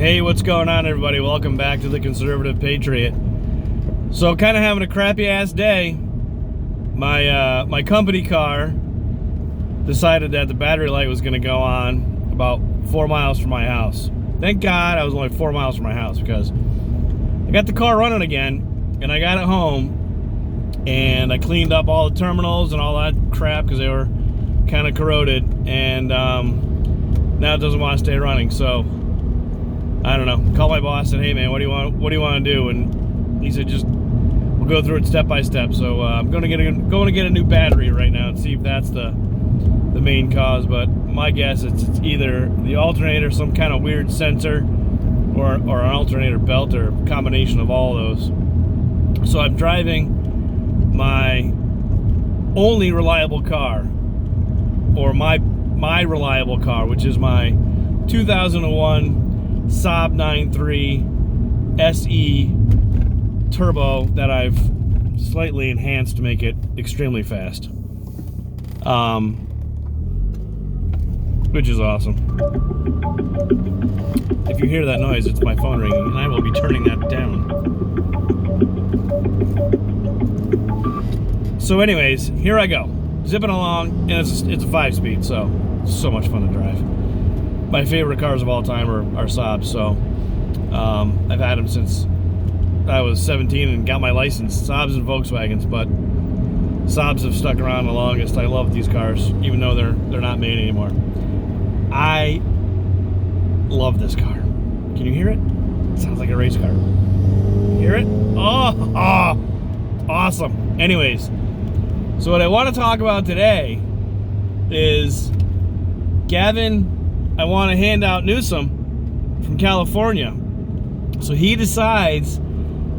Hey, what's going on, everybody? Welcome back to the Conservative Patriot. So, kind of having a crappy ass day. My company car decided that the battery light was going to go on about 4 miles from my house. Thank God I was only 4 miles from my house, because I got the car running again, and I got it home, and I cleaned up all the terminals and all that crap because they were kind of corroded, and now it doesn't want to stay running. So I don't know. Call my boss and said, hey man, what do you want to do? And he said, we'll go through it step by step. So I'm going to get a new battery right now and see if that's the main cause. But my guess is it's either the alternator, some kind of weird sensor, or an alternator belt, or a combination of all those. So I'm driving my only reliable car, or my reliable car, which is my 2001 Saab 9.3 SE Turbo that I've slightly enhanced to make it extremely fast, which is awesome. If you hear that noise, it's my phone ringing, and I will be turning that down. So anyways, here I go, zipping along, and it's a 5-speed, so it's so much fun to drive. My favorite cars of all time are Saabs, so I've had them since I was 17 and got my license. Saabs and Volkswagens, but Saabs have stuck around the longest. I love these cars, even though they're not made anymore. I love this car. Can you hear it? It sounds like a race car. Hear it? Oh, awesome. Anyways, so what I want to talk about today is Gavin, I want to hand out Newsom from California. So he decides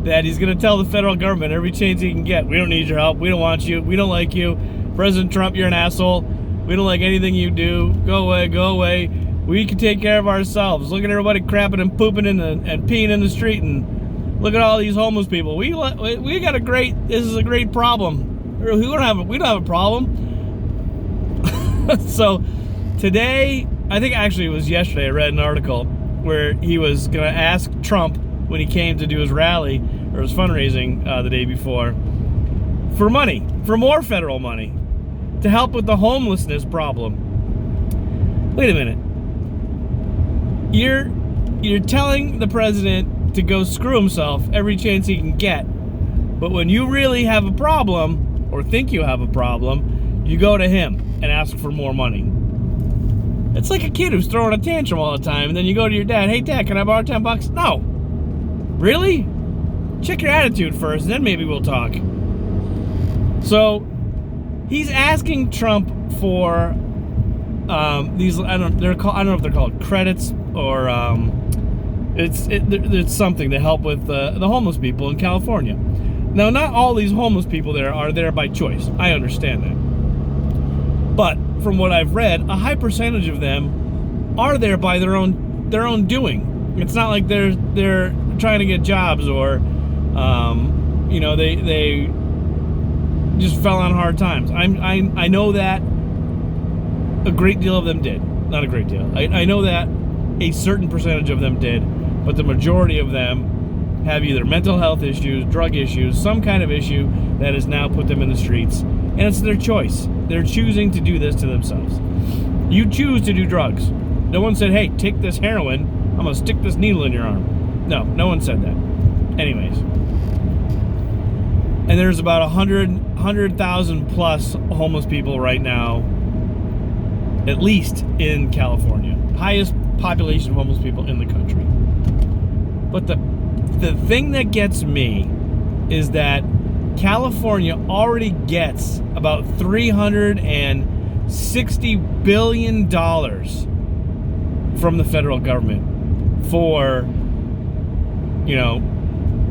that he's going to tell the federal government every chance he can get, we don't need your help, we don't want you, we don't like you, President Trump, you're an asshole, we don't like anything you do, go away, we can take care of ourselves. Look at everybody crapping and pooping and peeing in the street, and look at all these homeless people. We got this is a great problem. We don't have a problem. So today, I think actually it was yesterday, I read an article where he was going to ask Trump, when he came to do his rally or his fundraising the day before, for money, for more federal money to help with the homelessness problem. Wait a minute. You're telling the president to go screw himself every chance he can get, but when you really have a problem, or think you have a problem, you go to him and ask for more money. It's like a kid who's throwing a tantrum all the time, and then you go to your dad, hey dad, can I borrow $10? No. Really? Check your attitude first, and then maybe we'll talk. So he's asking Trump for these, I don't know if they're called credits, or it's something to help with the homeless people in California. Now, not all these homeless people there are there by choice. I understand that. But from what I've read, a high percentage of them are there by their own doing. It's not like they're trying to get jobs, or they just fell on hard times. I know that a great deal of them did. Not a great deal. I know that a certain percentage of them did, but the majority of them have either mental health issues, drug issues, some kind of issue that has now put them in the streets, and it's their choice. They're choosing to do this to themselves. You choose to do drugs. No one said, hey, take this heroin, I'm going to stick this needle in your arm. No one said that. Anyways. And there's about 100,000 plus homeless people right now, at least in California. Highest population of homeless people in the country. But the thing that gets me is that California already gets about $360 billion from the federal government for,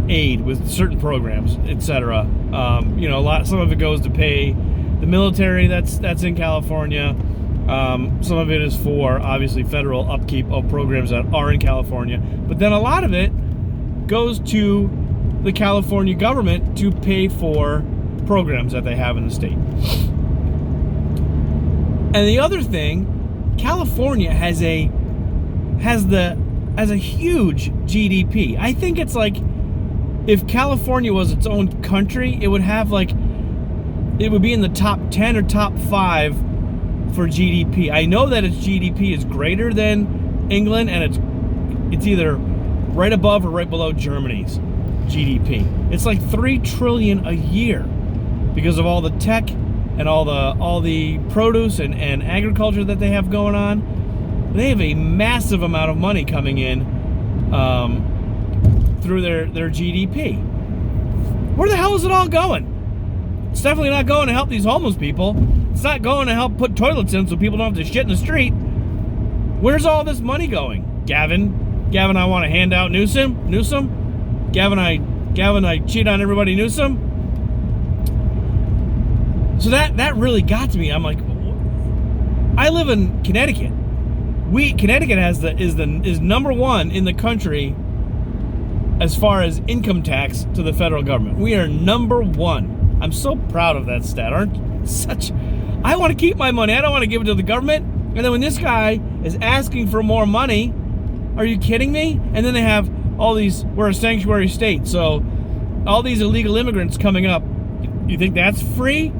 aid with certain programs, etc. Some of it goes to pay the military that's in California. Some of it is for, obviously, federal upkeep of programs that are in California. But then a lot of it goes to the California government to pay for programs that they have in the state. And the other thing, California has the as a huge GDP. I think it's like if California was its own country, it would have like, it would be in the top 10 or top 5 for GDP. I know that its GDP is greater than England, and it's either right above or right below Germany's GDP. It's like $3 trillion a year because of all the tech and all the produce and agriculture that they have going on. They have a massive amount of money coming in through their GDP. Where the hell is it all going? It's definitely not going to help these homeless people. It's not going to help put toilets in so people don't have to shit in the street. Where's all this money going? Gavin, I want to hand out Newsom. Gavin, I cheat on everybody Newsom. So that really got to me. I'm like, I live in Connecticut. Connecticut is number one in the country as far as income tax to the federal government. We are number one. I'm so proud of that stat. I want to keep my money. I don't want to give it to the government. And then when this guy is asking for more money, are you kidding me? And then they have all these, we're a sanctuary state, so all these illegal immigrants coming up. You think that's free?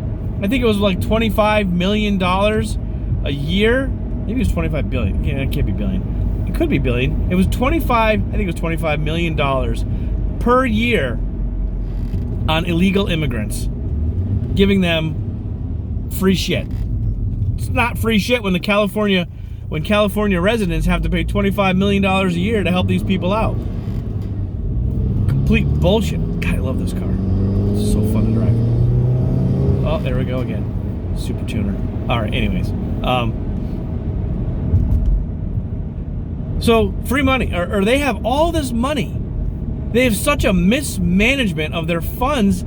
I think it was like $25 million a year. Maybe it was 25 billion. Yeah, it can't be billion. It could be billion. It was I think it was $25 million per year on illegal immigrants, giving them free shit. It's not free shit when California residents have to pay $25 million a year to help these people out. Complete bullshit. God, I love this car. It's so fun to drive. Oh, there we go again. Super tuner. All right, anyways. So free money, or they have all this money. They have such a mismanagement of their funds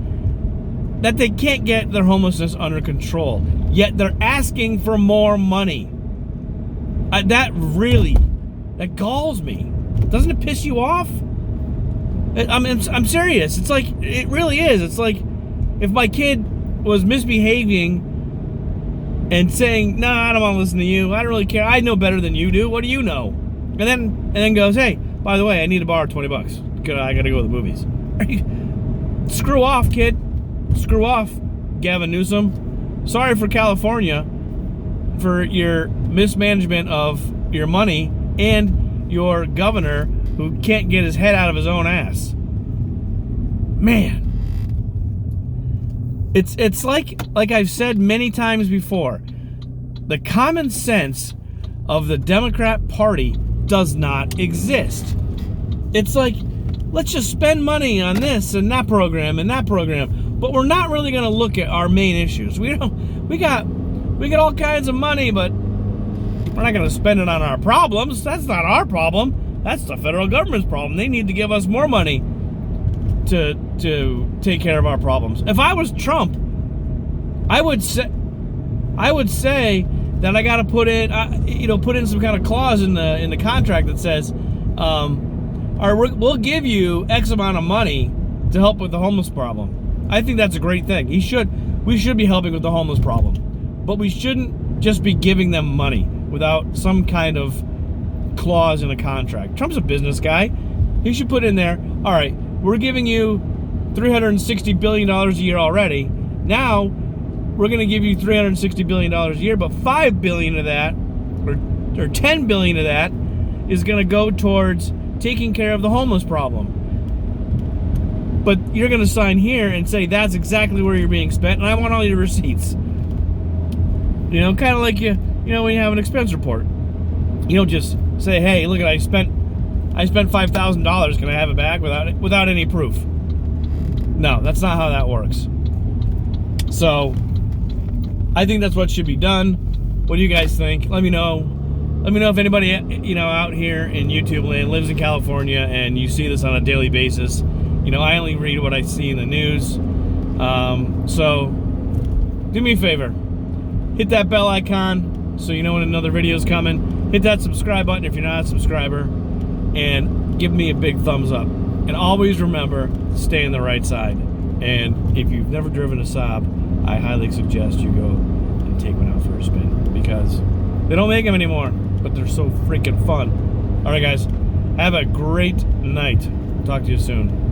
that they can't get their homelessness under control. Yet they're asking for more money. That galls me. Doesn't it piss you off? I'm serious. It's like, it really is. It's like if my kid was misbehaving and saying, "Nah, I don't want to listen to you. I don't really care. I know better than you do. What do you know?" And then goes, "Hey, by the way, I need to borrow $20. I gotta go to the movies." Screw off, kid. Screw off, Gavin Newsom. Sorry for California for your mismanagement of your money and your governor who can't get his head out of his own ass. Man. It's like I've said many times before, the common sense of the Democrat Party does not exist. It's like, let's just spend money on this and that program, but we're not really going to look at our main issues. We got all kinds of money, but we're not going to spend it on our problems. That's not our problem. That's the federal government's problem. They need to give us more money to take care of our problems. If I was Trump, I would say that I got to put in some kind of clause in the contract that says, we'll give you X amount of money to help with the homeless problem. I think that's a great thing. We should be helping with the homeless problem, but we shouldn't just be giving them money without some kind of clause in a contract. Trump's a business guy. He should put in there, all right, we're giving you $360 billion a year already. Now we're going to give you $360 billion a year, but $5 billion of that, or $10 billion of that, is going to go towards taking care of the homeless problem. But you're going to sign here and say that's exactly where you're being spent, and I want all your receipts. You know, kind of like when you have an expense report. You don't just say, "Hey, look at I spent $5,000. Can I have it back?" without any proof. No, that's not how that works. So, I think that's what should be done. What do you guys think? Let me know. Let me know if anybody out here in YouTube land lives in California and you see this on a daily basis. I only read what I see in the news. So, do me a favor. Hit that bell icon so you know when another video is coming. Hit that subscribe button if you're not a subscriber. And give me a big thumbs up. And always remember to stay on the right side. And if you've never driven a Saab, I highly suggest you go and take one out for a spin. Because they don't make them anymore. But they're so freaking fun. Alright guys, Have a great night. Talk to you soon.